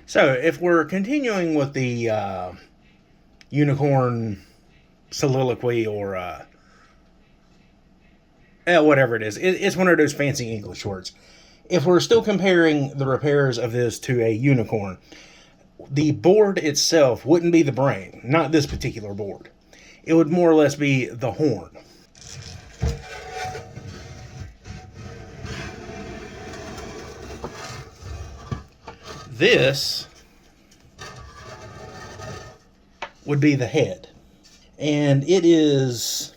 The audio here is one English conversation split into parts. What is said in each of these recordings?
So, if we're continuing with the unicorn soliloquy or whatever it is, it's one of those fancy English words. If we're still comparing the repairs of this to a unicorn, the board itself wouldn't be the brain, not this particular board. It would more or less be the horn. This would be the head. And it's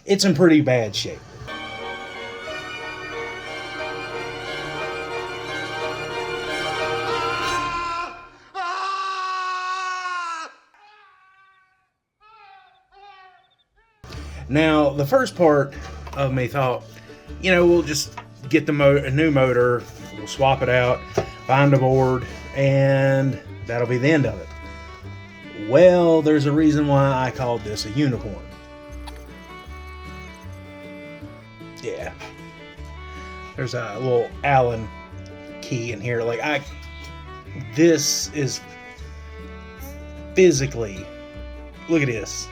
in pretty bad shape. Now, the first part of me thought, we'll just get a new motor, we'll swap it out, find a board, and that'll be the end of it. Well, there's a reason why I called this a unicorn. Yeah. There's a little Allen key in here. This is physically, look at this.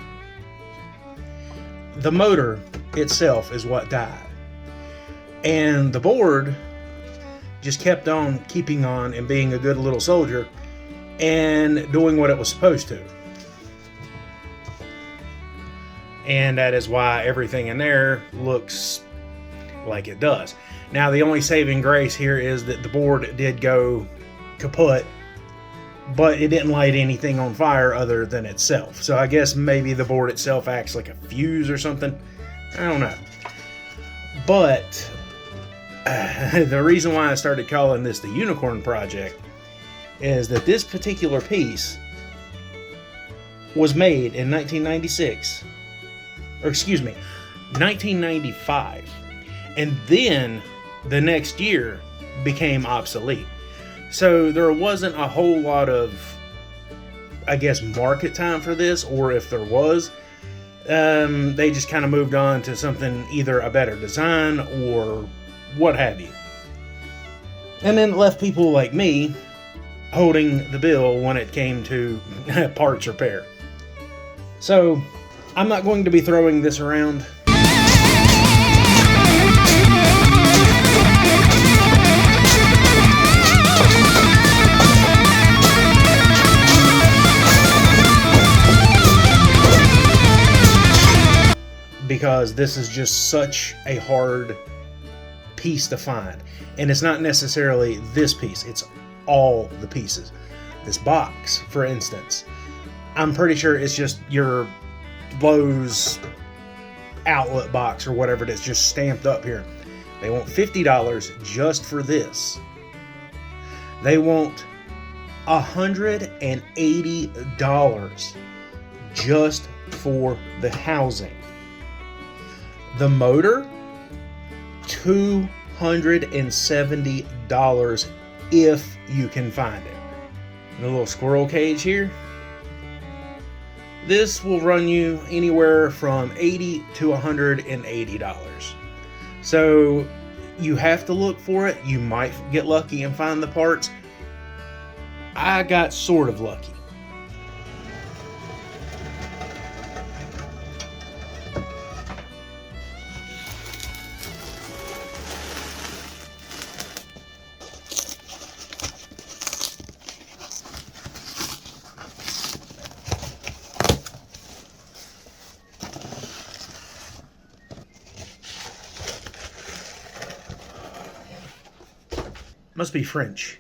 The motor itself is what died. And the board just kept on keeping on and being a good little soldier and doing what it was supposed to. And that is why everything in there looks like it does. Now, the only saving grace here is that the board did go kaput, but it didn't light anything on fire other than itself. So I guess maybe the board itself acts like a fuse or something. I don't know. But the reason why I started calling this the Unicorn Project is that this particular piece was made in 1996. Or excuse me, 1995. And then the next year became obsolete. So there wasn't a whole lot of, I guess, market time for this, or if there was, they just kind of moved on to something, either a better design or what have you. And then left people like me holding the bill when it came to parts repair. So I'm not going to be throwing this around. Because this is just such a hard piece to find. And it's not necessarily this piece, it's all the pieces. This box, for instance, I'm pretty sure it's just your Lowe's outlet box or whatever it is, just stamped up here. They want $50 just for this. They want $180 just for the housing. The motor, $270 if you can find it. And the little squirrel cage here, this will run you anywhere from $80 to $180. So you have to look for it. You might get lucky and find the parts. I got sort of lucky. Must be French.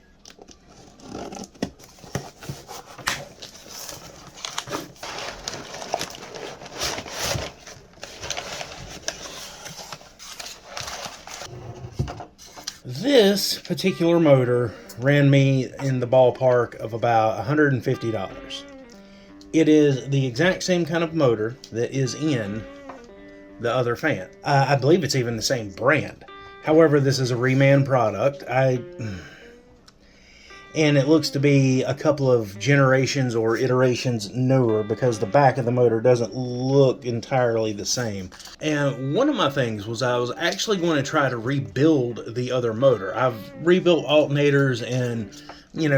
This particular motor ran me in the ballpark of about $150. It is the exact same kind of motor that is in the other fan. I believe it's even the same brand. However, this is a Reman product. and it looks to be a couple of generations or iterations newer because the back of the motor doesn't look entirely the same. And one of my things was I was actually going to try to rebuild the other motor. I've rebuilt alternators and,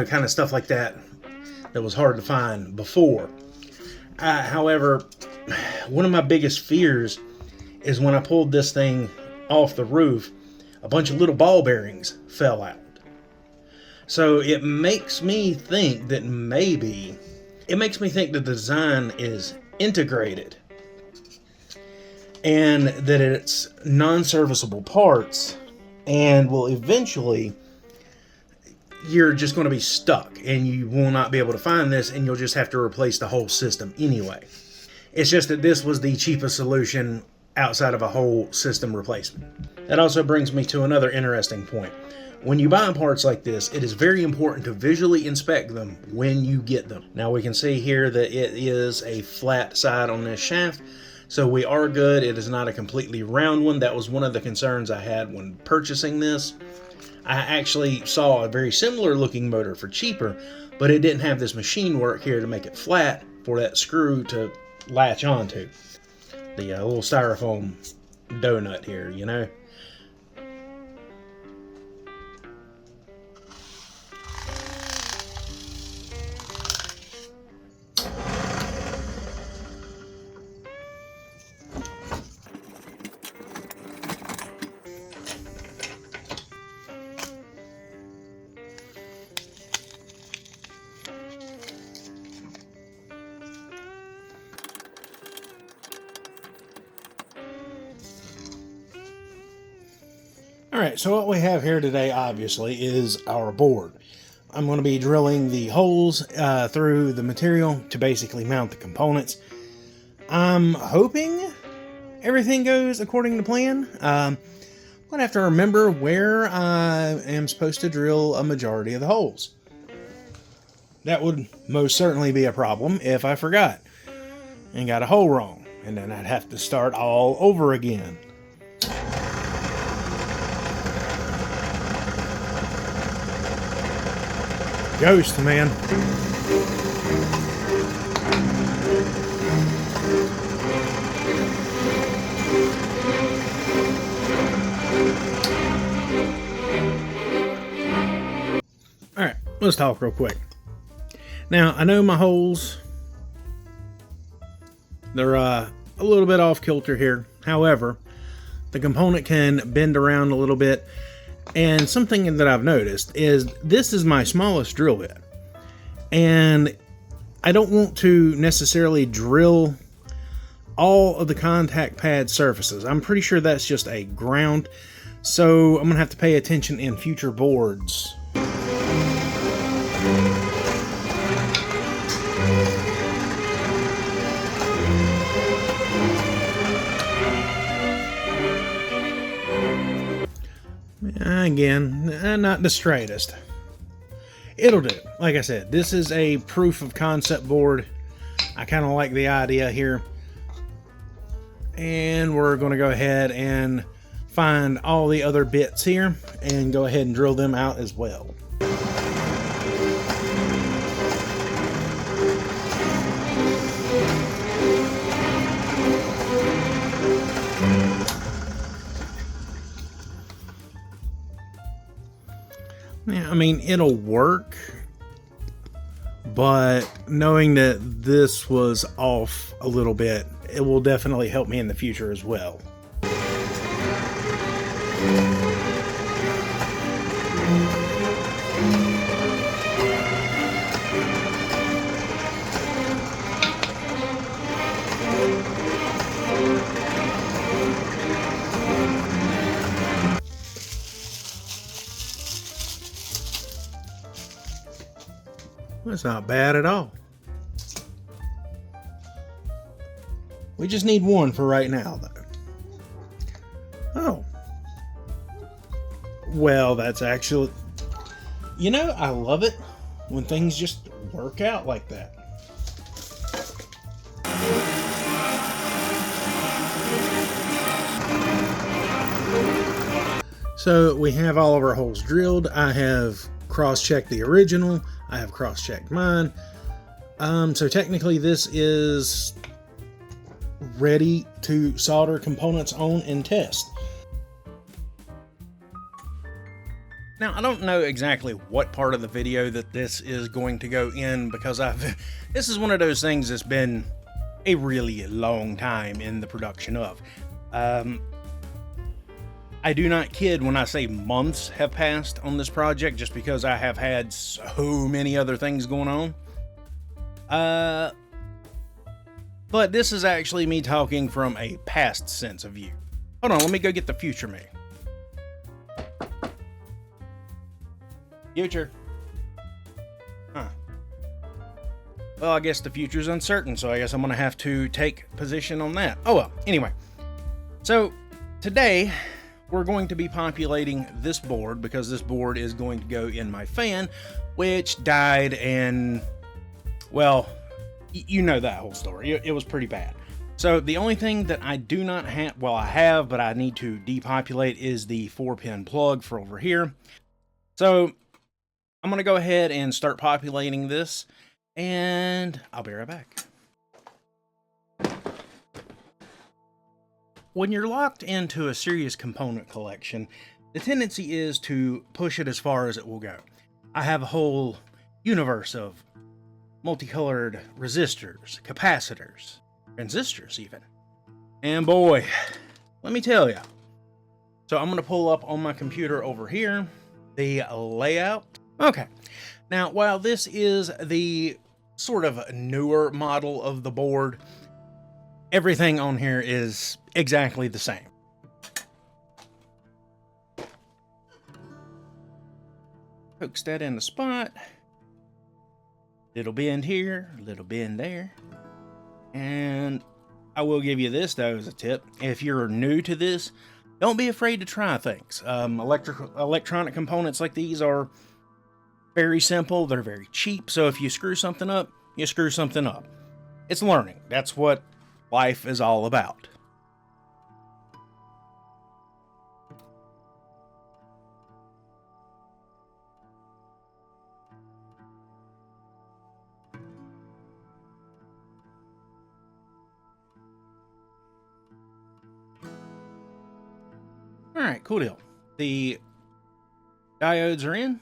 kind of stuff like that was hard to find before. However, one of my biggest fears is when I pulled this thing off the roof, a bunch of little ball bearings fell out. So it makes me think that the design is integrated and that it's non-serviceable parts, and will eventually, you're just going to be stuck and you will not be able to find this, and you'll just have to replace the whole system anyway. It's just that this was the cheapest solution outside of a whole system replacement. That also brings me to another interesting point. When you buy parts like this, it is very important to visually inspect them when you get them. Now we can see here that it is a flat side on this shaft, so we are good. It is not a completely round one. That was one of the concerns I had when purchasing this. I actually saw a very similar looking motor for cheaper, but it didn't have this machine work here to make it flat for that screw to latch onto. The little styrofoam donut here, Alright, so what we have here today, obviously, is our board. I'm going to be drilling the holes through the material to basically mount the components. I'm hoping everything goes according to plan. I'm going to have to remember where I am supposed to drill a majority of the holes. That would most certainly be a problem if I forgot and got a hole wrong, and then I'd have to start all over again. Ghost, man. Alright, let's talk real quick. Now, I know my holes, they're a little bit off kilter here. However, the component can bend around a little bit. And something that I've noticed is this is my smallest drill bit, and I don't want to necessarily drill all of the contact pad surfaces. I'm pretty sure that's just a ground, so I'm gonna have to pay attention in future boards. Again, not the straightest. It'll do. Like I said, this is a proof of concept board. I kind of like the idea here. And we're going to go ahead and find all the other bits here and go ahead and drill them out as well. Yeah, I mean, it'll work, but knowing that this was off a little bit, it will definitely help me in the future as well. That's not bad at all. We just need one for right now, though. Oh. Well, that's actually... I love it when things just work out like that. So we have all of our holes drilled. I have cross-checked the original. I have cross-checked mine. So technically this is ready to solder components on and test. Now, I don't know exactly what part of the video that this is going to go in, because this is one of those things that's been a really long time in the production of. I do not kid when I say months have passed on this project, just because I have had so many other things going on. But this is actually me talking from a past sense of view. Hold on, let me go get the future me. Future. Huh. Well, I guess the future's uncertain, so I guess I'm gonna have to take position on that. Oh well, anyway. So, today, we're going to be populating this board, because this board is going to go in my fan, which died, and, well, you know that whole story. It was pretty bad. So the only thing that I do not have, well, I have, but I need to depopulate, is the 4-pin plug for over here. So I'm going to go ahead and start populating this, and I'll be right back. When you're locked into a serious component collection, the tendency is to push it as far as it will go. I have a whole universe of multicolored resistors, capacitors, transistors even. And boy, let me tell you. So I'm going to pull up on my computer over here the layout. Okay. Now, while this is the sort of newer model of the board, everything on here is exactly the same. Hooks that in the spot. Little bend here, little bend there. And I will give you this, though, as a tip. If you're new to this, don't be afraid to try things. Electronic components like these are very simple. They're very cheap. So if you screw something up, you screw something up. It's learning. That's what life is all about. All right, cool deal. The diodes are in.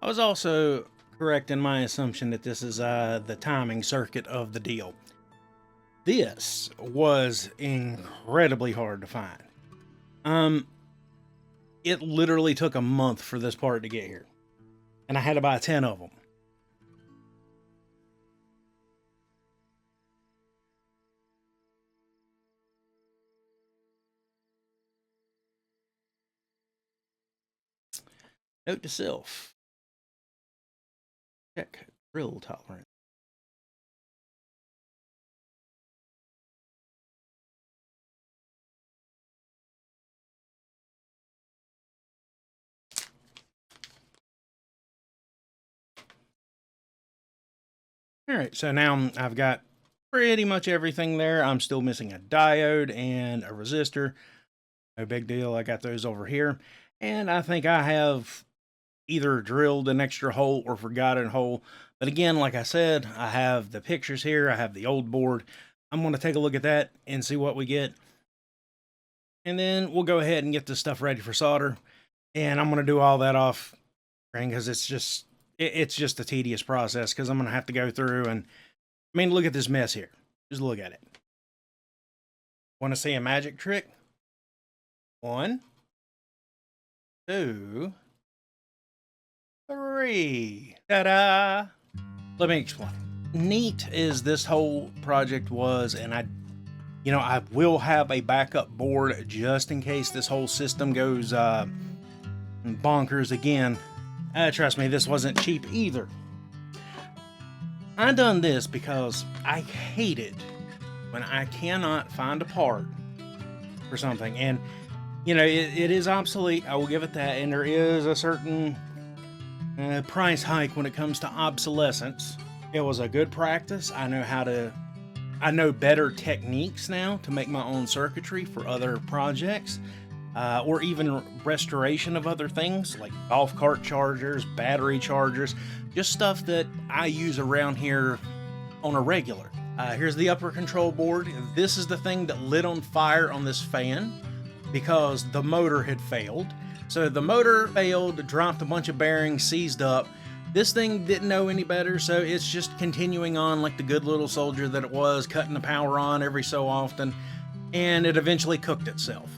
I was also correct in my assumption that this is the timing circuit of the deal. This was incredibly hard to find. It literally took a month for this part to get here, and I had to buy 10 of them. Note to self. Check drill tolerance. All right, so now I've got pretty much everything there. I'm still missing a diode and a resistor. No big deal. I got those over here. And I think I have either drilled an extra hole or forgotten a hole. But again, like I said, I have the pictures here. I have the old board. I'm going to take a look at that and see what we get. And then we'll go ahead and get this stuff ready for solder. And I'm going to do all that off screen because it's just a tedious process, because I'm going to have to go through and, I mean, look at this mess here. Just look at it. Want to see a magic trick? 1, 2, 3. Ta-da! Let me explain. Neat as this whole project was, and I will have a backup board just in case this whole system goes bonkers again. Trust me, this wasn't cheap either. I done this because I hate it when I cannot find a part for something. And, it is obsolete, I will give it that, and there is a certain price hike when it comes to obsolescence. It was a good practice. I know better techniques now to make my own circuitry for other projects, or even restoration of other things like golf cart chargers, battery chargers, just stuff that I use around here on a regular. Here's the upper control board. This is the thing that lit on fire on this fan because the motor had failed. So the motor failed, dropped a bunch of bearings, seized up. This thing didn't know any better, so it's just continuing on like the good little soldier that it was, cutting the power on every so often, and it eventually cooked itself.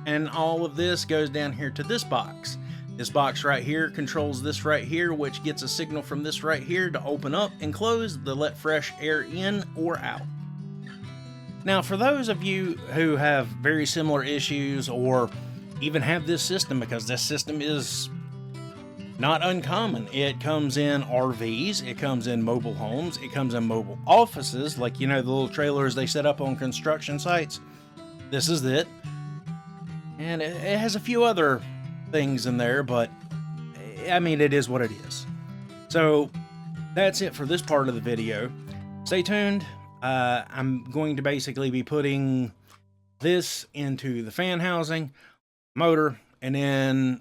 And all of this goes down here to this box. This box right here controls this right here, which gets a signal from this right here to open up and close to let fresh air in or out. Now, for those of you who have very similar issues or even have this system, because this system is not uncommon. It comes in RVs, it comes in mobile homes, it comes in mobile offices, like, the little trailers they set up on construction sites. This is it. And it has a few other things in there, but I mean, it is what it is. So that's it for this part of the video. Stay tuned. I'm going to basically be putting this into the fan housing, motor, and then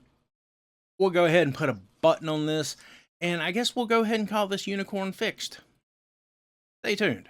we'll go ahead and put a button on this, and I guess we'll go ahead and call this unicorn fixed. Stay tuned.